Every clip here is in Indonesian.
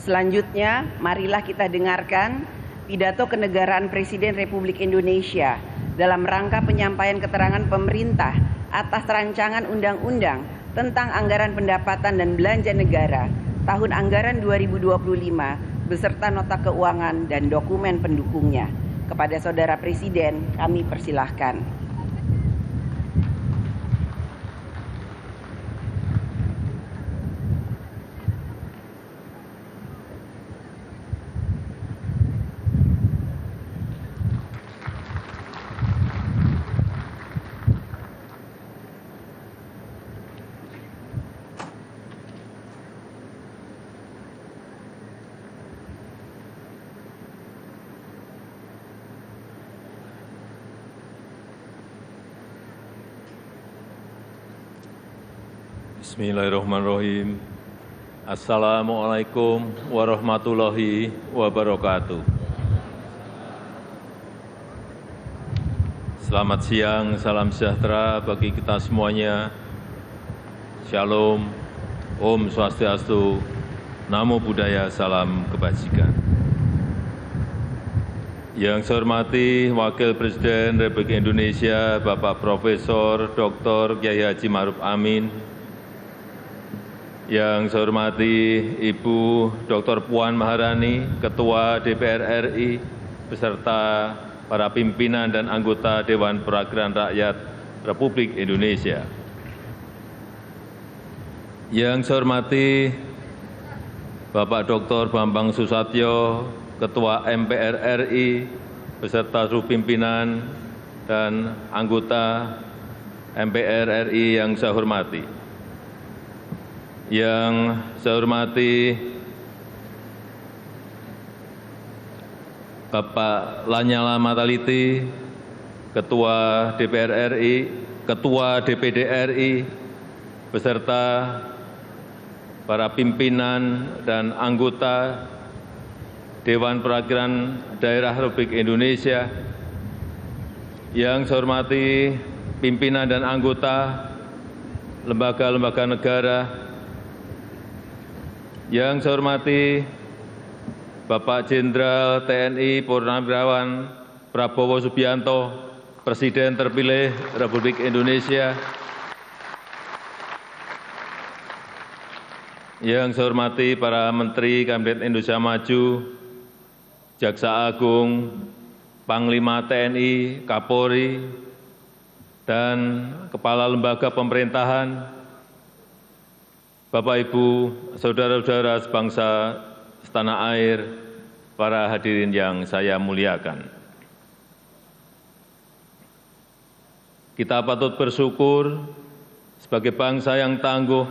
Selanjutnya, marilah kita dengarkan pidato kenegaraan Presiden Republik Indonesia dalam rangka penyampaian keterangan pemerintah atas rancangan undang-undang tentang anggaran pendapatan dan belanja negara tahun anggaran 2025 beserta nota keuangan dan dokumen pendukungnya. Kepada Saudara Presiden, kami persilahkan. Bismillahirrahmanirrahim. Assalamualaikum warahmatullahi wabarakatuh. Selamat siang, salam sejahtera bagi kita semuanya. Shalom, Om Swastiastu, Namo Buddhaya, salam kebajikan. Yang saya hormati Wakil Presiden Republik Indonesia, Bapak Profesor Dr. Kyai Haji Ma'ruf Amin. Yang saya hormati Ibu Dr. Puan Maharani, Ketua DPR RI, beserta para pimpinan dan anggota Dewan Perwakilan Rakyat Republik Indonesia. Yang saya hormati Bapak Dr. Bambang Susatyo, Ketua MPR RI, beserta seluruh pimpinan dan anggota MPR RI yang saya hormati. Yang saya hormati Bapak Lanyala Mataliti, Ketua DPR RI, Ketua DPD RI, beserta para pimpinan dan anggota Dewan Perwakilan Daerah Republik Indonesia. Yang saya hormati pimpinan dan anggota lembaga-lembaga negara. Yang saya hormati Bapak Jenderal TNI Purnawirawan Prabowo Subianto, Presiden terpilih Republik Indonesia. Yang saya hormati para Menteri Kabinet Indonesia Maju, Jaksa Agung, Panglima TNI, Kapolri, dan Kepala Lembaga Pemerintahan, Bapak, Ibu, Saudara-saudara sebangsa setanah air, para hadirin yang saya muliakan. Kita patut bersyukur sebagai bangsa yang tangguh,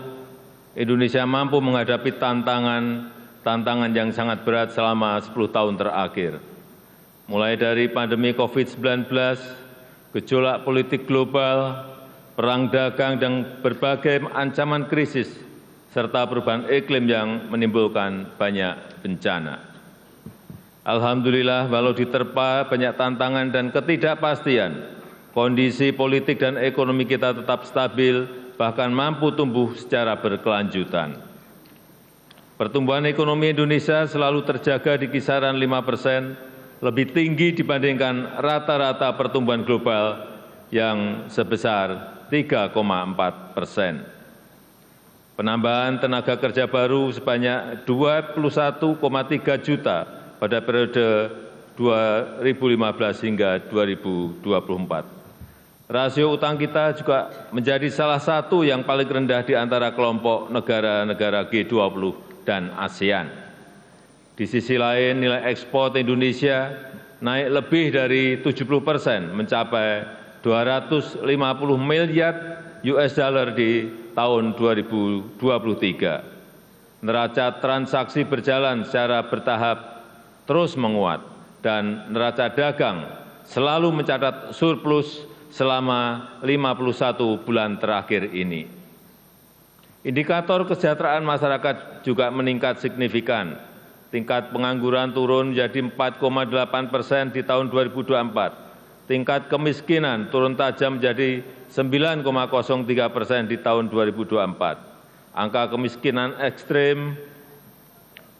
Indonesia mampu menghadapi tantangan yang sangat berat selama 10 tahun terakhir. Mulai dari pandemi COVID-19, gejolak politik global, perang dagang, dan berbagai ancaman krisis, serta perubahan iklim yang menimbulkan banyak bencana. Alhamdulillah, walau diterpa banyak tantangan dan ketidakpastian, kondisi politik dan ekonomi kita tetap stabil, bahkan mampu tumbuh secara berkelanjutan. Pertumbuhan ekonomi Indonesia selalu terjaga di kisaran 5%, lebih tinggi dibandingkan rata-rata pertumbuhan global yang sebesar 3,4%. Penambahan tenaga kerja baru sebanyak 21,3 juta pada periode 2015 hingga 2024. Rasio utang kita juga menjadi salah satu yang paling rendah di antara kelompok negara-negara G20 dan ASEAN. Di sisi lain, nilai ekspor Indonesia naik lebih dari 70%, mencapai 250 miliar US dollar di tahun 2023. Neraca transaksi berjalan secara bertahap terus menguat dan neraca dagang selalu mencatat surplus selama 51 bulan terakhir ini. Indikator kesejahteraan masyarakat juga meningkat signifikan. Tingkat pengangguran turun menjadi 4,8% di tahun 2024. Tingkat kemiskinan turun tajam menjadi 9,03% di tahun 2024. Angka kemiskinan ekstrim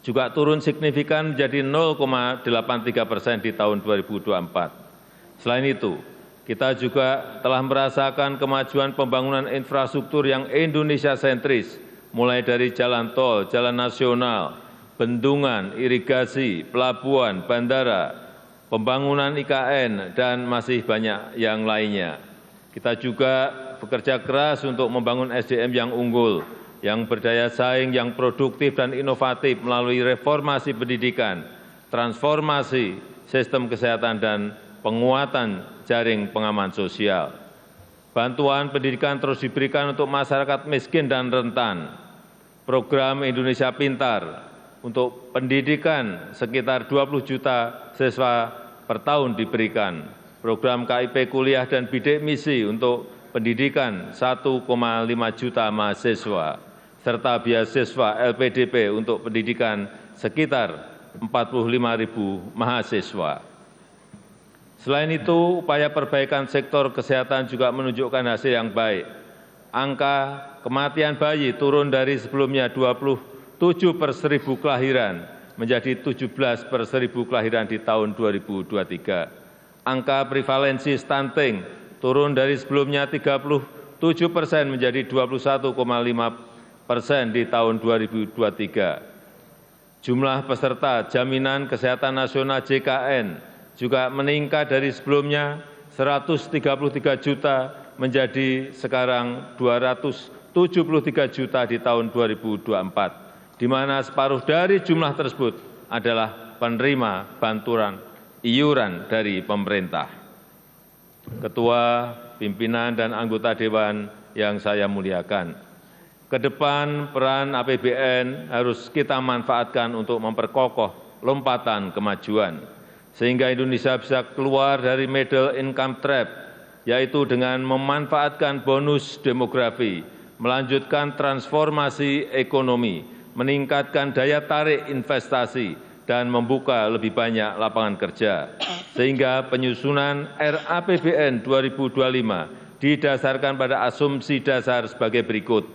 juga turun signifikan menjadi 0,83% di tahun 2024. Selain itu, kita juga telah merasakan kemajuan pembangunan infrastruktur yang Indonesia sentris, mulai dari jalan tol, jalan nasional, bendungan, irigasi, pelabuhan, bandara, pembangunan IKN, dan masih banyak yang lainnya. Kita juga bekerja keras untuk membangun SDM yang unggul, yang berdaya saing, yang produktif dan inovatif melalui reformasi pendidikan, transformasi sistem kesehatan, dan penguatan jaring pengaman sosial. Bantuan pendidikan terus diberikan untuk masyarakat miskin dan rentan. Program Indonesia Pintar untuk pendidikan sekitar 20 juta siswa per tahun diberikan. Program KIP Kuliah dan Bidik Misi untuk pendidikan 1,5 juta mahasiswa, serta beasiswa LPDP untuk pendidikan sekitar 45.000 mahasiswa. Selain itu, upaya perbaikan sektor kesehatan juga menunjukkan hasil yang baik. Angka kematian bayi turun dari sebelumnya 27 per 1.000 kelahiran menjadi 17 per 1.000 kelahiran di tahun 2023. Angka prevalensi stunting turun dari sebelumnya 37% menjadi 21,5% di tahun 2023. Jumlah peserta Jaminan Kesehatan Nasional JKN juga meningkat dari sebelumnya 133 juta menjadi sekarang 273 juta di tahun 2024, di mana separuh dari jumlah tersebut adalah penerima bantuan iuran dari pemerintah. Ketua, pimpinan, dan anggota Dewan yang saya muliakan, ke depan peran APBN harus kita manfaatkan untuk memperkokoh lompatan kemajuan, sehingga Indonesia bisa keluar dari middle income trap, yaitu dengan memanfaatkan bonus demografi, melanjutkan transformasi ekonomi, meningkatkan daya tarik investasi, dan membuka lebih banyak lapangan kerja, sehingga penyusunan RAPBN 2025 didasarkan pada asumsi dasar sebagai berikut.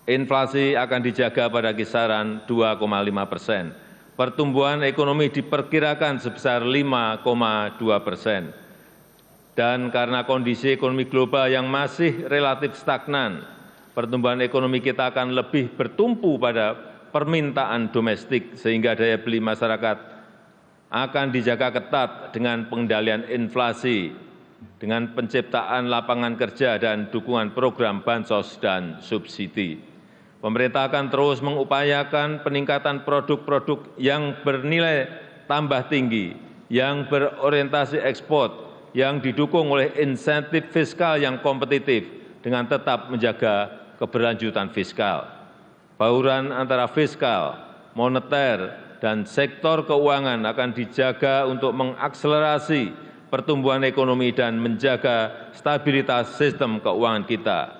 Inflasi akan dijaga pada kisaran 2,5%. Pertumbuhan ekonomi diperkirakan sebesar 5,2%. Dan karena kondisi ekonomi global yang masih relatif stagnan, pertumbuhan ekonomi kita akan lebih bertumpu pada permintaan domestik, sehingga daya beli masyarakat akan dijaga ketat dengan pengendalian inflasi, dengan penciptaan lapangan kerja dan dukungan program bansos dan subsidi. Pemerintah akan terus mengupayakan peningkatan produk-produk yang bernilai tambah tinggi, yang berorientasi ekspor, yang didukung oleh insentif fiskal yang kompetitif dengan tetap menjaga keberlanjutan fiskal. Bauran antara fiskal, moneter, dan sektor keuangan akan dijaga untuk mengakselerasi pertumbuhan ekonomi dan menjaga stabilitas sistem keuangan kita.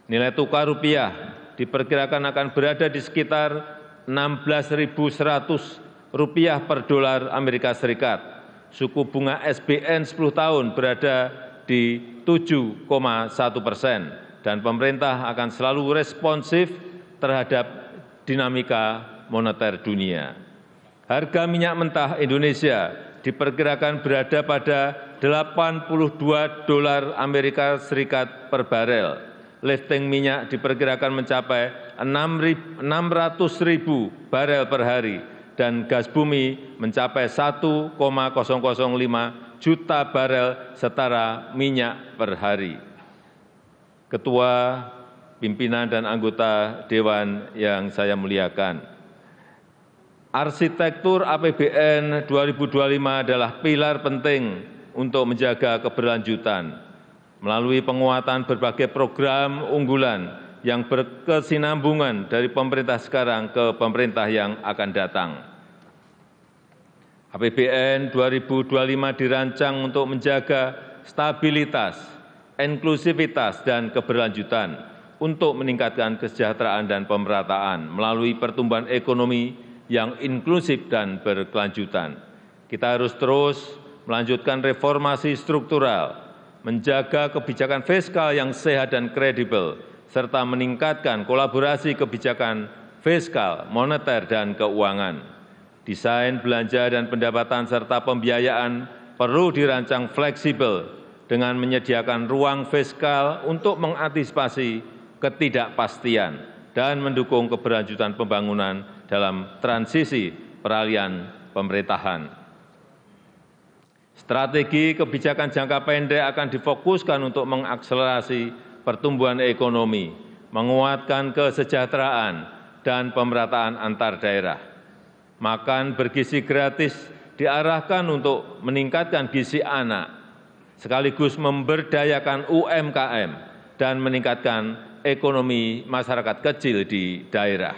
Nilai tukar rupiah diperkirakan akan berada di sekitar 16.100 rupiah per dolar Amerika Serikat. Suku bunga SBN 10 tahun berada di 7,1%, dan pemerintah akan selalu responsif terhadap dinamika moneter dunia. Harga minyak mentah Indonesia diperkirakan berada pada 82 dolar Amerika Serikat per barel. Lifting minyak diperkirakan mencapai 600.000 barel per hari, dan gas bumi mencapai 1,005 juta barel setara minyak per hari. Ketua, pimpinan, dan anggota Dewan yang saya muliakan, arsitektur APBN 2025 adalah pilar penting untuk menjaga keberlanjutan melalui penguatan berbagai program unggulan yang berkesinambungan dari pemerintah sekarang ke pemerintah yang akan datang. APBN 2025 dirancang untuk menjaga stabilitas, inklusivitas, dan keberlanjutan, untuk meningkatkan kesejahteraan dan pemerataan melalui pertumbuhan ekonomi yang inklusif dan berkelanjutan. Kita harus terus melanjutkan reformasi struktural, menjaga kebijakan fiskal yang sehat dan kredibel, serta meningkatkan kolaborasi kebijakan fiskal, moneter, dan keuangan. Desain belanja dan pendapatan serta pembiayaan perlu dirancang fleksibel dengan menyediakan ruang fiskal untuk mengantisipasi ketidakpastian dan mendukung keberlanjutan pembangunan dalam transisi peralihan pemerintahan. Strategi kebijakan jangka pendek akan difokuskan untuk mengakselerasi pertumbuhan ekonomi, menguatkan kesejahteraan, dan pemerataan antar daerah. Makan bergizi gratis diarahkan untuk meningkatkan gizi anak, sekaligus memberdayakan UMKM dan meningkatkan ekonomi masyarakat kecil di daerah.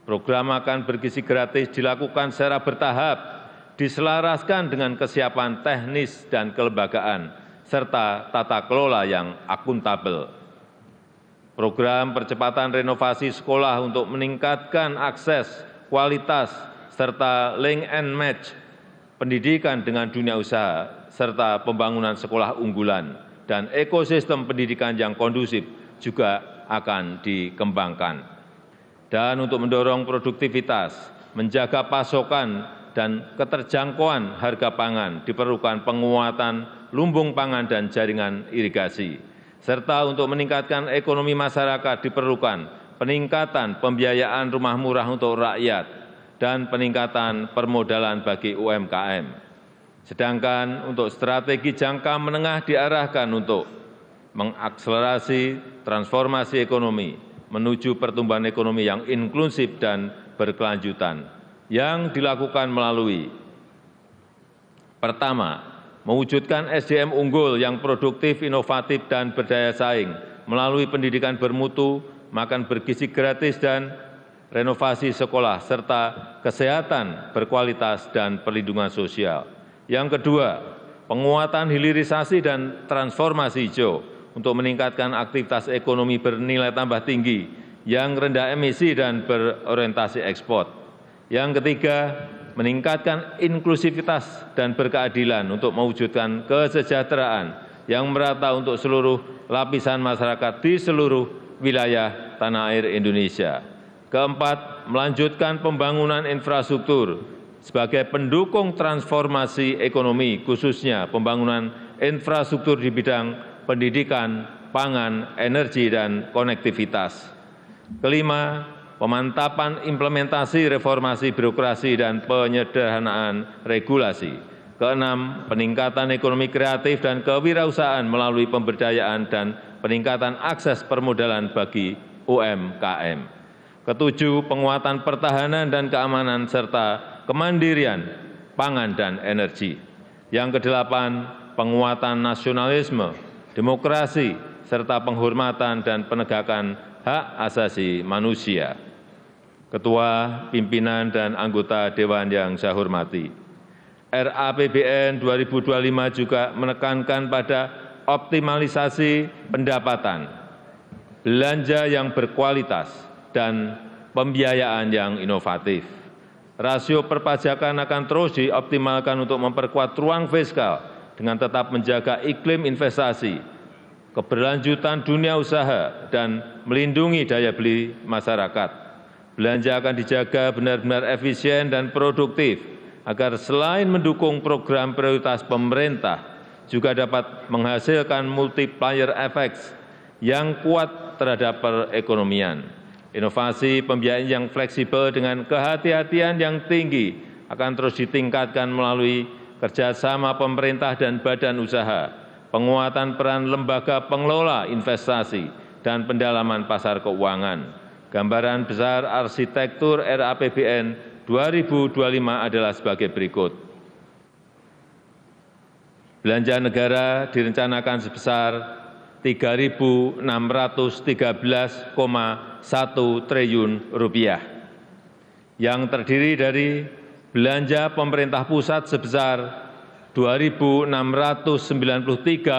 Program makan bergizi gratis dilakukan secara bertahap, diselaraskan dengan kesiapan teknis dan kelembagaan, serta tata kelola yang akuntabel. Program percepatan renovasi sekolah untuk meningkatkan akses, kualitas, serta link and match pendidikan dengan dunia usaha, serta pembangunan sekolah unggulan dan ekosistem pendidikan yang kondusif juga akan dikembangkan. Dan untuk mendorong produktivitas, menjaga pasokan dan keterjangkauan harga pangan, diperlukan penguatan lumbung pangan dan jaringan irigasi. Serta untuk meningkatkan ekonomi masyarakat diperlukan peningkatan pembiayaan rumah murah untuk rakyat dan peningkatan permodalan bagi UMKM. Sedangkan untuk strategi jangka menengah diarahkan untuk mengakselerasi transformasi ekonomi menuju pertumbuhan ekonomi yang inklusif dan berkelanjutan yang dilakukan melalui pertama, mewujudkan SDM unggul yang produktif, inovatif, dan berdaya saing melalui pendidikan bermutu, makan bergizi gratis, dan renovasi sekolah, serta kesehatan berkualitas dan perlindungan sosial. Yang kedua, penguatan hilirisasi dan transformasi hijau untuk meningkatkan aktivitas ekonomi bernilai tambah tinggi yang rendah emisi dan berorientasi ekspor. Yang ketiga, meningkatkan inklusivitas dan berkeadilan untuk mewujudkan kesejahteraan yang merata untuk seluruh lapisan masyarakat di seluruh wilayah tanah air Indonesia. Keempat, melanjutkan pembangunan infrastruktur sebagai pendukung transformasi ekonomi, khususnya pembangunan infrastruktur di bidang pendidikan, pangan, energi, dan konektivitas. Kelima, pemantapan implementasi reformasi birokrasi dan penyederhanaan regulasi. Keenam, peningkatan ekonomi kreatif dan kewirausahaan melalui pemberdayaan dan peningkatan akses permodalan bagi UMKM. Ketujuh, penguatan pertahanan dan keamanan serta kemandirian pangan dan energi. Yang kedelapan, penguatan nasionalisme, demokrasi, serta penghormatan dan penegakan hak asasi manusia. Ketua, pimpinan, dan anggota Dewan yang saya hormati, RAPBN 2025 juga menekankan pada optimalisasi pendapatan, belanja yang berkualitas, dan pembiayaan yang inovatif. Rasio perpajakan akan terus dioptimalkan untuk memperkuat ruang fiskal dengan tetap menjaga iklim investasi, keberlanjutan dunia usaha, dan melindungi daya beli masyarakat. Belanja akan dijaga benar-benar efisien dan produktif agar selain mendukung program prioritas pemerintah, juga dapat menghasilkan multiplier effects yang kuat terhadap perekonomian. Inovasi pembiayaan yang fleksibel dengan kehati-hatian yang tinggi akan terus ditingkatkan melalui kerjasama pemerintah dan badan usaha, penguatan peran lembaga pengelola investasi, dan pendalaman pasar keuangan. Gambaran besar arsitektur RAPBN 2025 adalah sebagai berikut. Belanja negara direncanakan sebesar Rp3.613,1 triliun, yang terdiri dari belanja pemerintah pusat sebesar Rp2.693,2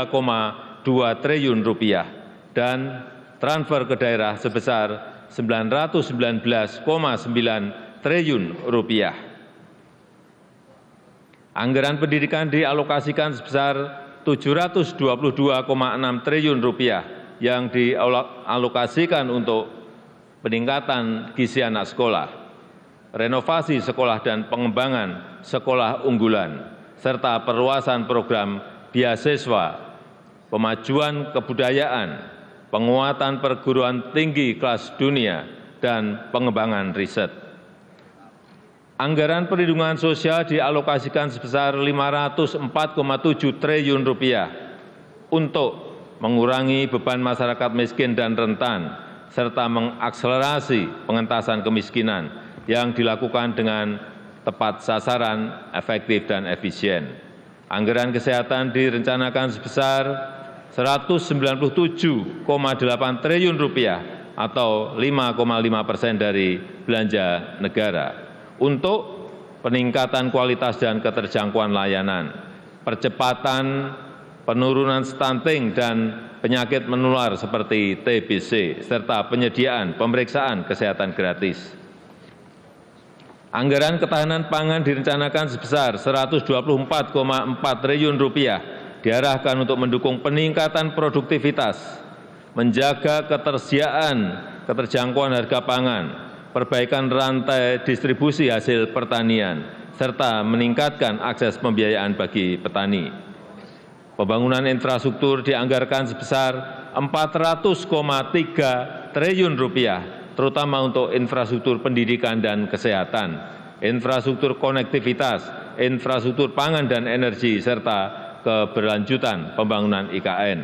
triliun dan transfer ke daerah sebesar Rp919,9 triliun. Anggaran pendidikan dialokasikan sebesar Rp722,6 triliun yang dialokasikan untuk peningkatan gizi anak sekolah, renovasi sekolah dan pengembangan sekolah unggulan, serta perluasan program beasiswa, pemajuan kebudayaan, penguatan perguruan tinggi kelas dunia, dan pengembangan riset. Anggaran perlindungan sosial dialokasikan sebesar Rp504,7 triliun untuk mengurangi beban masyarakat miskin dan rentan, serta mengakselerasi pengentasan kemiskinan yang dilakukan dengan tepat sasaran, efektif, dan efisien. Anggaran kesehatan direncanakan sebesar Rp197,8 triliun atau 5,5% dari belanja negara untuk peningkatan kualitas dan keterjangkauan layanan, percepatan penurunan stunting dan penyakit menular seperti TBC, serta penyediaan pemeriksaan kesehatan gratis. Anggaran ketahanan pangan direncanakan sebesar Rp124,4 triliun diarahkan untuk mendukung peningkatan produktivitas, menjaga ketersediaan, keterjangkauan harga pangan, perbaikan rantai distribusi hasil pertanian, serta meningkatkan akses pembiayaan bagi petani. Pembangunan infrastruktur dianggarkan sebesar Rp400,3 triliun, terutama untuk infrastruktur pendidikan dan kesehatan, infrastruktur konektivitas, infrastruktur pangan dan energi, serta keberlanjutan pembangunan IKN.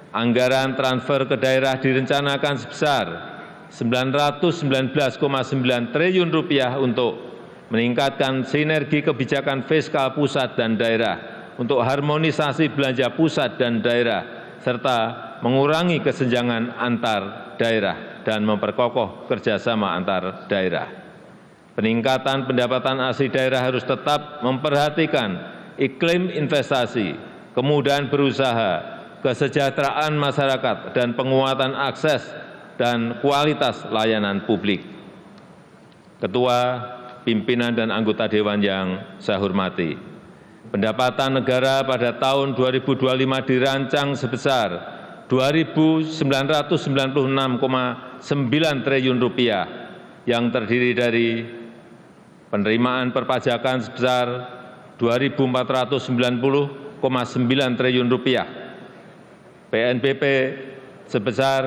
Anggaran transfer ke daerah direncanakan sebesar Rp919,9 triliun untuk meningkatkan sinergi kebijakan fiskal pusat dan daerah, untuk harmonisasi belanja pusat dan daerah, serta mengurangi kesenjangan antar daerah dan memperkokoh kerjasama antar daerah. Peningkatan pendapatan asli daerah harus tetap memperhatikan iklim investasi, kemudahan berusaha, kesejahteraan masyarakat, dan penguatan akses dan kualitas layanan publik. Ketua, pimpinan, dan anggota Dewan yang saya hormati, pendapatan negara pada tahun 2025 dirancang sebesar Rp2.996,9 triliun yang terdiri dari penerimaan perpajakan sebesar Rp2.490,9 triliun, PNBP sebesar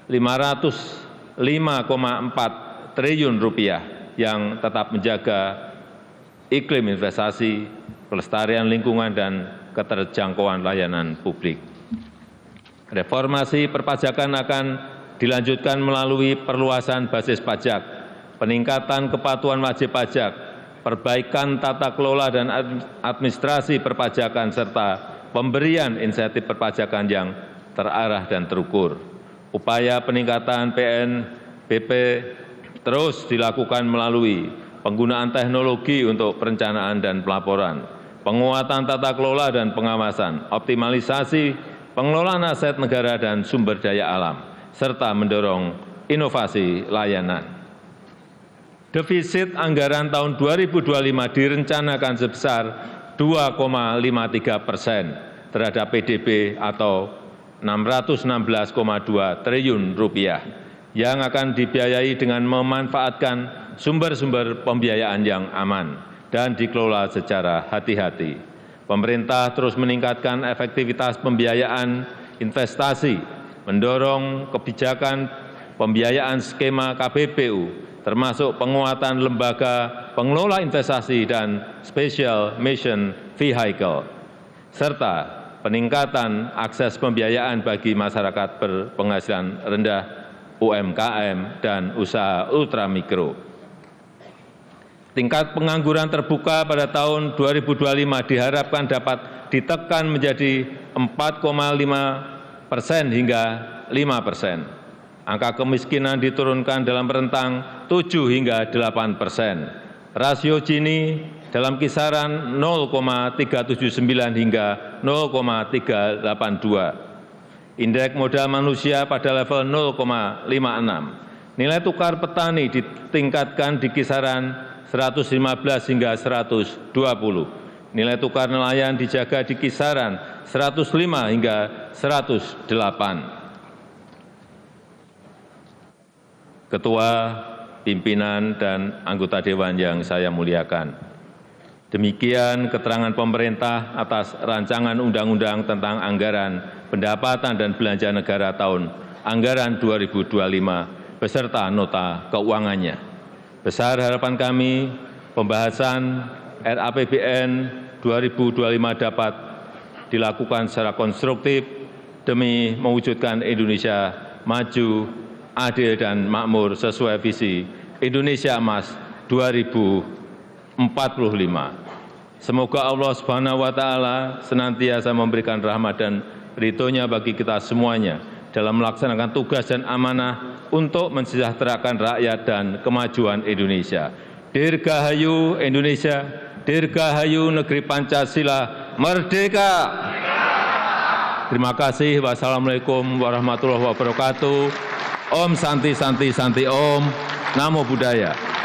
Rp505,4 triliun yang tetap menjaga iklim investasi, pelestarian lingkungan, dan keterjangkauan layanan publik. Reformasi perpajakan akan dilanjutkan melalui perluasan basis pajak, peningkatan kepatuhan wajib pajak, perbaikan tata kelola dan administrasi perpajakan, serta pemberian insentif perpajakan yang terarah dan terukur. Upaya peningkatan PNBP terus dilakukan melalui penggunaan teknologi untuk perencanaan dan pelaporan, penguatan tata kelola dan pengawasan, optimalisasi pengelolaan aset negara dan sumber daya alam, serta mendorong inovasi layanan. Defisit anggaran tahun 2025 direncanakan sebesar 2,53% terhadap PDB atau Rp616,2 triliun yang akan dibiayai dengan memanfaatkan sumber-sumber pembiayaan yang aman dan dikelola secara hati-hati. Pemerintah terus meningkatkan efektivitas pembiayaan investasi, mendorong kebijakan pembiayaan skema KPBU, termasuk penguatan lembaga pengelola investasi dan Special Mission Vehicle, serta peningkatan akses pembiayaan bagi masyarakat berpenghasilan rendah, UMKM, dan usaha ultramikro. Tingkat pengangguran terbuka pada tahun 2025 diharapkan dapat ditekan menjadi 4,5% hingga 5%. Angka kemiskinan diturunkan dalam rentang 7 hingga 8%. Rasio Gini dalam kisaran 0,379 hingga 0,382. Indeks modal manusia pada level 0,56. Nilai tukar petani ditingkatkan di kisaran 115 hingga 120. Nilai tukar nelayan dijaga di kisaran 105 hingga 108. Ketua, pimpinan, dan anggota Dewan yang saya muliakan. Demikian keterangan pemerintah atas rancangan undang-undang tentang anggaran pendapatan dan belanja negara tahun anggaran 2025 beserta nota keuangannya. Besar harapan kami pembahasan RAPBN 2025 dapat dilakukan secara konstruktif demi mewujudkan Indonesia maju, adil, dan makmur sesuai visi Indonesia Emas 2045. Semoga Allah Subhanahu wa Ta'ala senantiasa memberikan rahmat dan ridho-Nya bagi kita semuanya dalam melaksanakan tugas dan amanah untuk mensejahterakan rakyat dan kemajuan Indonesia. Dirgahayu Indonesia, Dirgahayu Negeri Pancasila, Merdeka! Terima kasih. Wassalamualaikum warahmatullahi wabarakatuh. Om Santi Santi Santi Om. Namo Buddhaya.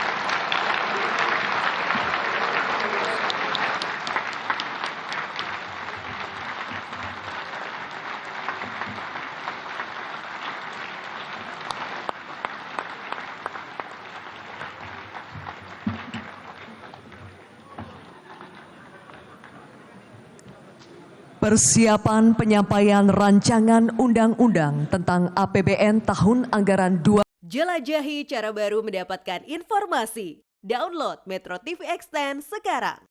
Persiapan penyampaian rancangan undang-undang tentang APBN tahun anggaran 2. Jelajahi cara baru mendapatkan informasi. Download Metro TV Extend sekarang.